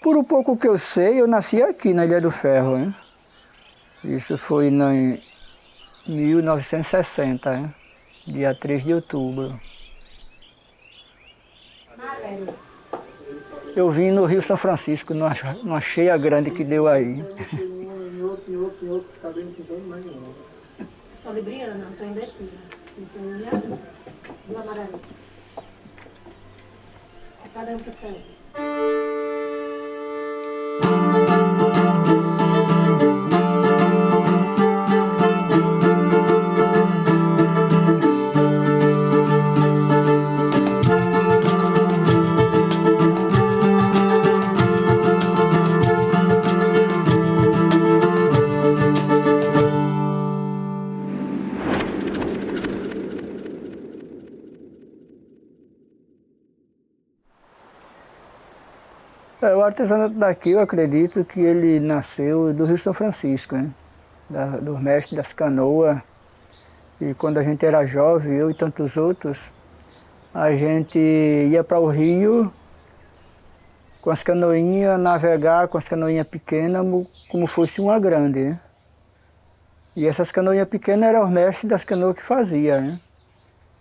Por o pouco que eu sei, eu nasci aqui na Ilha do Ferro, hein? Isso foi em 1960, hein? Dia 3 de outubro. Eu vim no Rio São Francisco, numa cheia grande que deu aí. Sou libriana, não, sou indecisa. Não sou nem do amarelo. Cada um para sempre. O artesanato daqui, eu acredito que ele nasceu do Rio São Francisco, né? Do mestre das canoas. E quando a gente era jovem, eu e tantos outros, a gente ia para o rio com as canoinhas, navegar com as canoinhas pequenas como fosse uma grande, né? E essas canoinhas pequenas eram os mestres das canoas que faziam, né?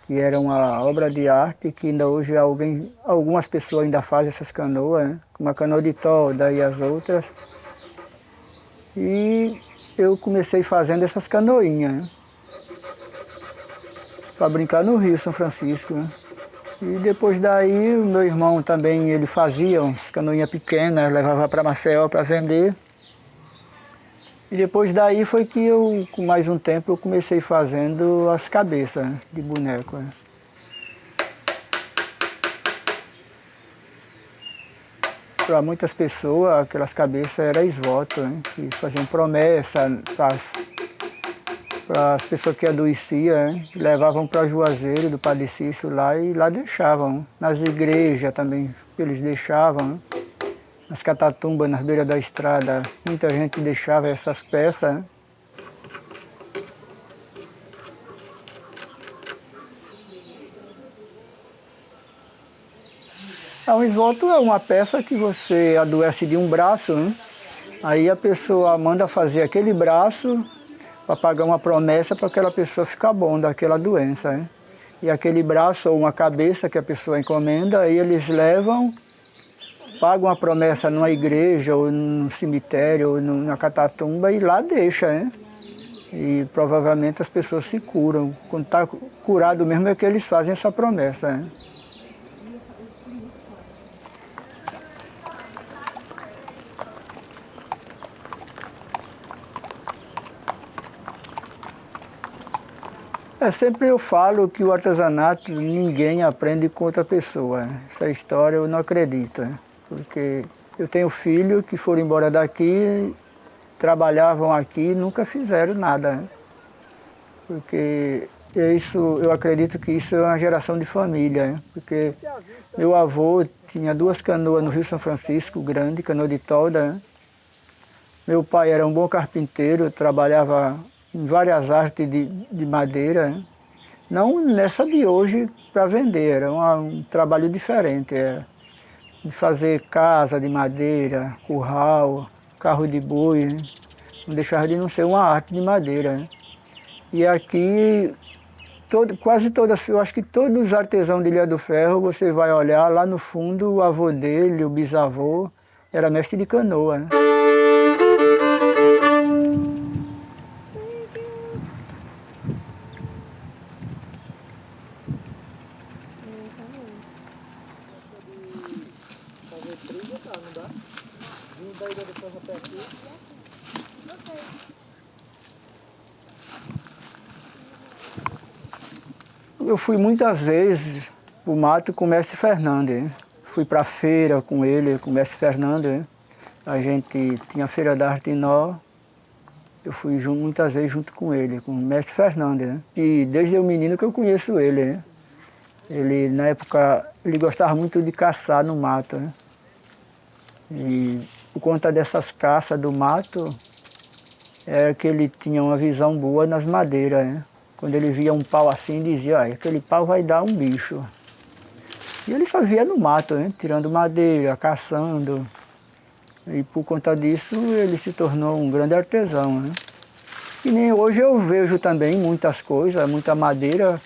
Que era uma obra de arte que ainda hoje algumas pessoas ainda fazem essas canoas, né? Como a canoa de tolda e as outras. E eu comecei fazendo essas canoinhas, né? Para brincar no Rio São Francisco, né? E depois daí o meu irmão também, ele fazia umas canoinhas pequenas, levava para Maceió para vender. E depois daí foi que eu, com mais um tempo, eu comecei fazendo as cabeças, né, de boneco, né? Para muitas pessoas, aquelas cabeças eram esvoto, né? Que faziam promessa para as pessoas que adoeciam, né? Levavam para Juazeiro, do Padre Cícero lá e lá deixavam. Nas igrejas também eles deixavam, né? Nas catatumbas, nas beiras da estrada, muita gente deixava essas peças, né? Um esvoto é uma peça que você adoece de um braço, né? Aí a pessoa manda fazer aquele braço para pagar uma promessa para aquela pessoa ficar bom daquela doença, né? E aquele braço ou uma cabeça que a pessoa encomenda, aí eles levam, pagam a promessa numa igreja ou num cemitério ou na catatumba e lá deixa, né? E provavelmente as pessoas se curam. Quando está curado mesmo é que eles fazem essa promessa, né? Sempre eu falo que o artesanato ninguém aprende com outra pessoa, né? Essa história eu não acredito, né? Porque eu tenho filhos que foram embora daqui, trabalhavam aqui e nunca fizeram nada, né? Porque eu acredito que isso é uma geração de família, né? Porque meu avô tinha 2 canoas no Rio São Francisco, grande, canoa de tolda, né? Meu pai era um bom carpinteiro, trabalhava em várias artes de madeira, né? Não nessa de hoje para vender, era um trabalho diferente, de fazer casa de madeira, curral, carro de boi, né? Não deixava de não ser uma arte de madeira, né? E aqui, quase todas, eu acho que todos os artesãos de Ilha do Ferro, você vai olhar lá no fundo, o avô dele, o bisavô, era mestre de canoa, né? Eu fui muitas vezes para o mato com o mestre Fernando, hein? Fui para a feira com ele, com o mestre Fernando, hein? A gente tinha a Feira da Arte em Nó, eu fui muitas vezes junto com ele, com o mestre Fernando, né? E desde o menino que eu conheço ele, né? Ele, na época, ele gostava muito de caçar no mato, né? E por conta dessas caças do mato, é que ele tinha uma visão boa nas madeiras, né? Quando ele via um pau assim, dizia, olha, aquele pau vai dar um bicho. E ele só via no mato, né? Tirando madeira, caçando. E por conta disso ele se tornou um grande artesão, né? E nem hoje eu vejo também muitas coisas, muita madeira.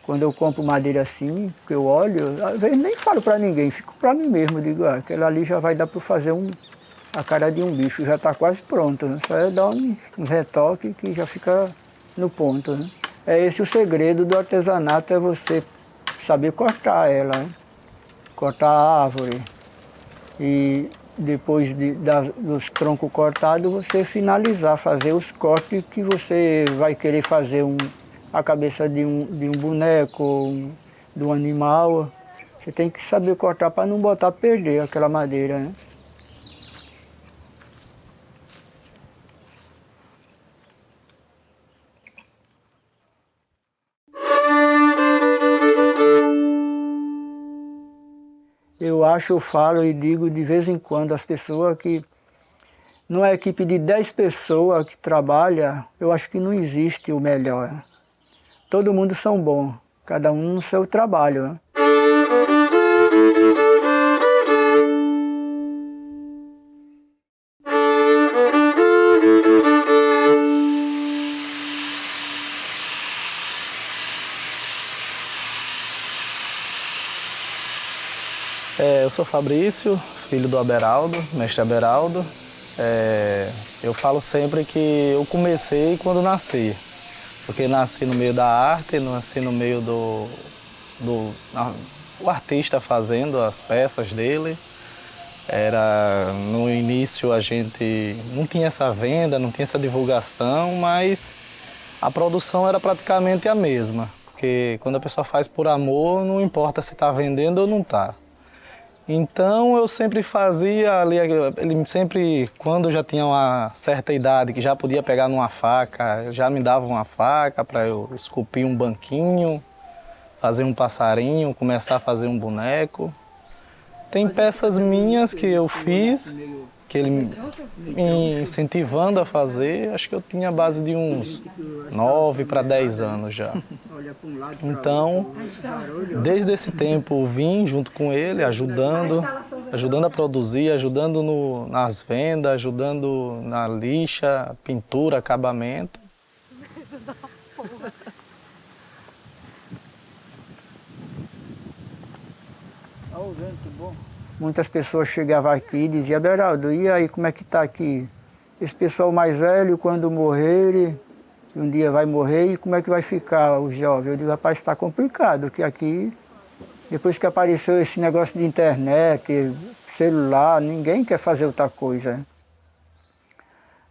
Quando eu compro madeira assim, que eu olho, às vezes nem falo para ninguém, fico para mim mesmo. Digo, aquela ali já vai dar para fazer a cara de um bicho, já está quase pronto, né? Só é dar um retoque que já fica no ponto, né? É esse o segredo do artesanato, é você saber cortar ela, né? Cortar a árvore. E depois dos troncos cortados, você finalizar, fazer os cortes que você vai querer fazer a cabeça de um boneco, de um animal. Você tem que saber cortar para não botar a perder aquela madeira, né? Eu falo e digo de vez em quando às pessoas que numa equipe de 10 pessoas que trabalha, eu acho que não existe o melhor. Todo mundo são bons, cada um no seu trabalho, né? Eu sou Fabrício, filho do Aberaldo, mestre Aberaldo. Eu falo sempre que eu comecei quando nasci, porque nasci no meio da arte, nasci no meio o artista fazendo as peças dele. No início a gente não tinha essa venda, não tinha essa divulgação, mas a produção era praticamente a mesma, porque quando a pessoa faz por amor, não importa se está vendendo ou não está. Então eu sempre fazia ali, ele sempre, quando eu já tinha uma certa idade, que já podia pegar numa faca, já me dava uma faca para eu esculpir um banquinho, fazer um passarinho, começar a fazer um boneco. Tem peças minhas que eu fiz, que ele me incentivando a fazer, acho que eu tinha a base de uns 9 para 10 anos já. Então, desde esse tempo vim junto com ele, ajudando a produzir, ajudando nas vendas, ajudando na lixa, pintura, acabamento. Olha o vento bom. Muitas pessoas chegavam aqui e diziam, Aberaldo, e aí como é que está aqui? Esse pessoal mais velho, quando morrer, um dia vai morrer, e como é que vai ficar os jovens? Eu digo, rapaz, está complicado, porque aqui, depois que apareceu esse negócio de internet, celular, ninguém quer fazer outra coisa.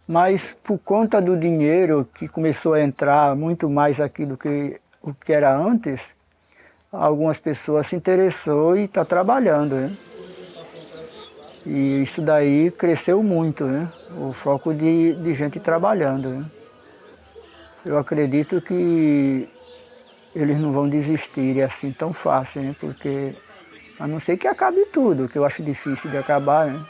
Mas por conta do dinheiro que começou a entrar muito mais aqui do que o que era antes, algumas pessoas se interessou e está trabalhando, né? E isso daí cresceu muito, né? O foco de gente trabalhando, né? Eu acredito que eles não vão desistir assim tão fácil, né? Porque, a não ser que acabe tudo, que eu acho difícil de acabar, né?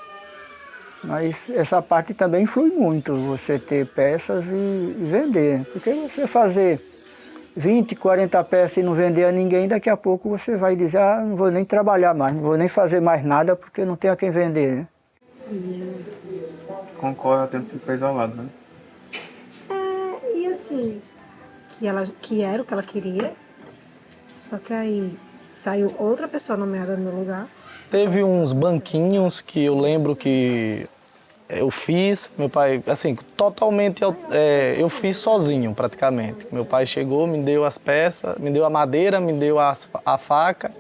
Mas essa parte também influi muito, você ter peças e vender, né? Porque você fazer 20, 40 peças e não vender a ninguém, daqui a pouco você vai dizer, não vou nem trabalhar mais, não vou nem fazer mais nada porque não tenho a quem vender, né? Concorre ao tempo que fica isolado, né? E assim, que era o que ela queria, só que aí saiu outra pessoa nomeada no meu lugar. Teve uns banquinhos que eu lembro que eu fiz, meu pai, assim, totalmente eu fiz sozinho praticamente. Meu pai chegou, me deu as peças, me deu a madeira, me deu a faca,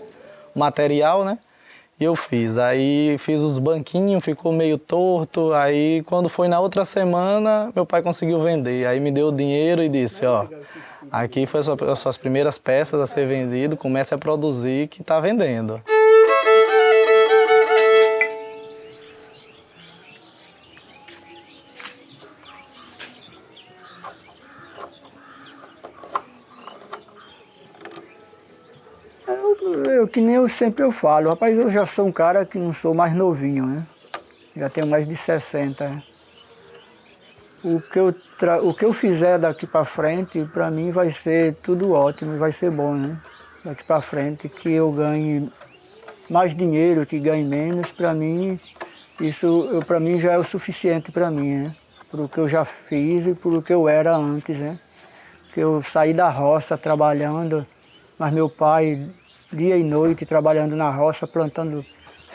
o material, né? E eu fiz. Aí fiz os banquinhos, ficou meio torto. Aí quando foi na outra semana, meu pai conseguiu vender. Aí me deu o dinheiro e disse, ó, aqui foi as suas primeiras peças a ser vendido, comece a produzir que tá vendendo. Que nem eu sempre falo, rapaz, eu já sou um cara que não sou mais novinho, né? Já tenho mais de 60. Né? O que eu fizer daqui para frente, para mim vai ser tudo ótimo, vai ser bom, né? Daqui para frente, que eu ganhe mais dinheiro, que ganhe menos, para mim Isso para mim já é o suficiente para mim, né? Por que eu já fiz e por que eu era antes, né? Que eu saí da roça trabalhando, mas meu pai dia e noite trabalhando na roça, plantando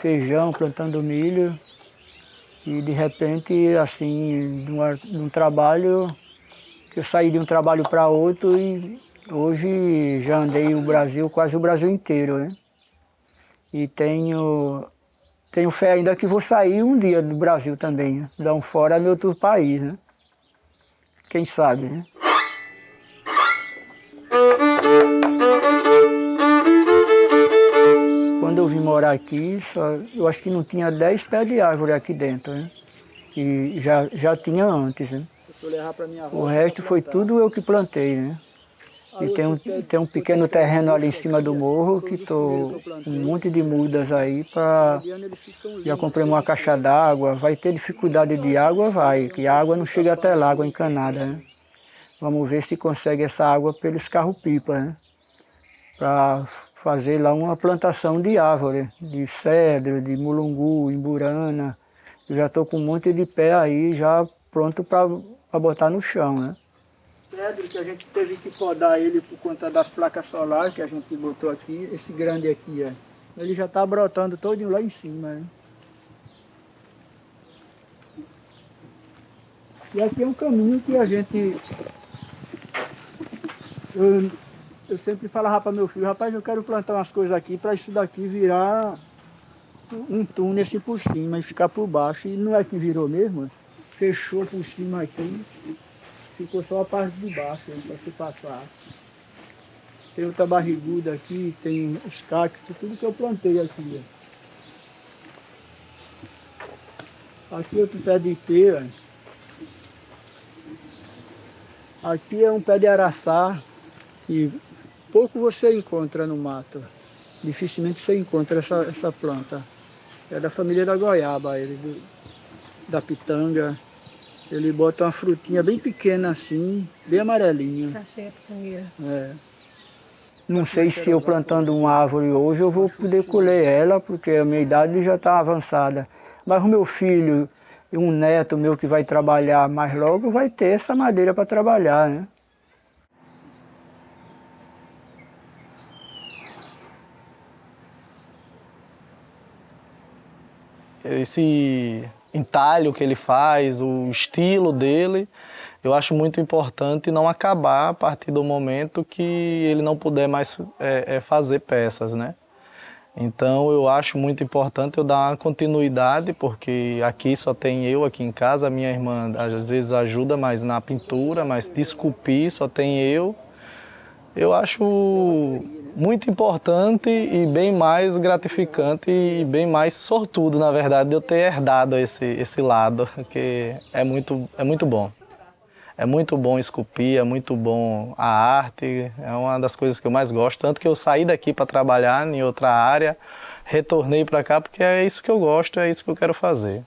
feijão, plantando milho. E de repente, assim, de um trabalho, que eu saí de um trabalho para outro e hoje já andei o Brasil, quase o Brasil inteiro, né? E tenho fé ainda que vou sair um dia do Brasil também, né? Dar um fora em outro país, né? Quem sabe, né? Quando eu vim morar aqui, eu acho que não tinha 10 pés de árvore aqui dentro, né? E já tinha antes, né? O resto foi tudo eu que plantei, né? E tem um pequeno terreno ali em cima do morro que estou com um monte de mudas aí para... Já comprei uma caixa d'água, vai ter dificuldade de água, vai, que a água não chega até lá, água encanada, né? Vamos ver se consegue essa água pelos carro-pipa, né? Para fazer lá uma plantação de árvore, de cedro, de mulungu, imburana. Eu já estou com um monte de pé aí, já pronto para botar no chão, né? Cedro que a gente teve que podar ele por conta das placas solares que a gente botou aqui, esse grande aqui, ó. Ele já está brotando todinho lá em cima, né? E aqui é um caminho que a gente... Eu sempre falava para meu filho, rapaz, eu quero plantar umas coisas aqui para isso daqui virar um túnel assim por cima e ficar por baixo. E não é que virou mesmo, fechou por cima aqui, ficou só a parte de baixo para se passar. Tem outra barriguda aqui, tem os cactos, tudo que eu plantei aqui. Ó. Aqui outro pé de ipê, ó. Aqui é um pé de araçá, que pouco você encontra no mato. Dificilmente você encontra essa planta. É da família da goiaba, da pitanga. Ele bota uma frutinha bem pequena assim, bem amarelinha. Tá cheia a pitangueira. É. Não sei se eu plantando uma árvore hoje eu vou poder colher ela, porque a minha idade já está avançada. Mas o meu filho e um neto meu que vai trabalhar mais logo vai ter essa madeira para trabalhar, né? Esse entalho que ele faz, o estilo dele, eu acho muito importante não acabar a partir do momento que ele não puder mais fazer peças, né? Então eu acho muito importante eu dar uma continuidade, porque aqui só tem eu aqui em casa, a minha irmã às vezes ajuda mais na pintura, mas de esculpir só tem eu. Eu acho muito importante e bem mais gratificante e bem mais sortudo, na verdade, de eu ter herdado esse lado, que é muito bom. É muito bom esculpir, é muito bom a arte, é uma das coisas que eu mais gosto, tanto que eu saí daqui para trabalhar em outra área, retornei para cá porque é isso que eu gosto, é isso que eu quero fazer.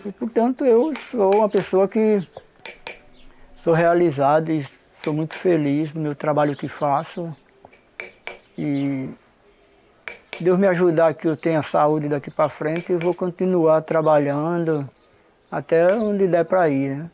E, portanto, eu sou uma pessoa que sou realizado e sou muito feliz no meu trabalho que faço. E Deus me ajudar que eu tenha saúde daqui para frente, eu vou continuar trabalhando até onde der para ir, né?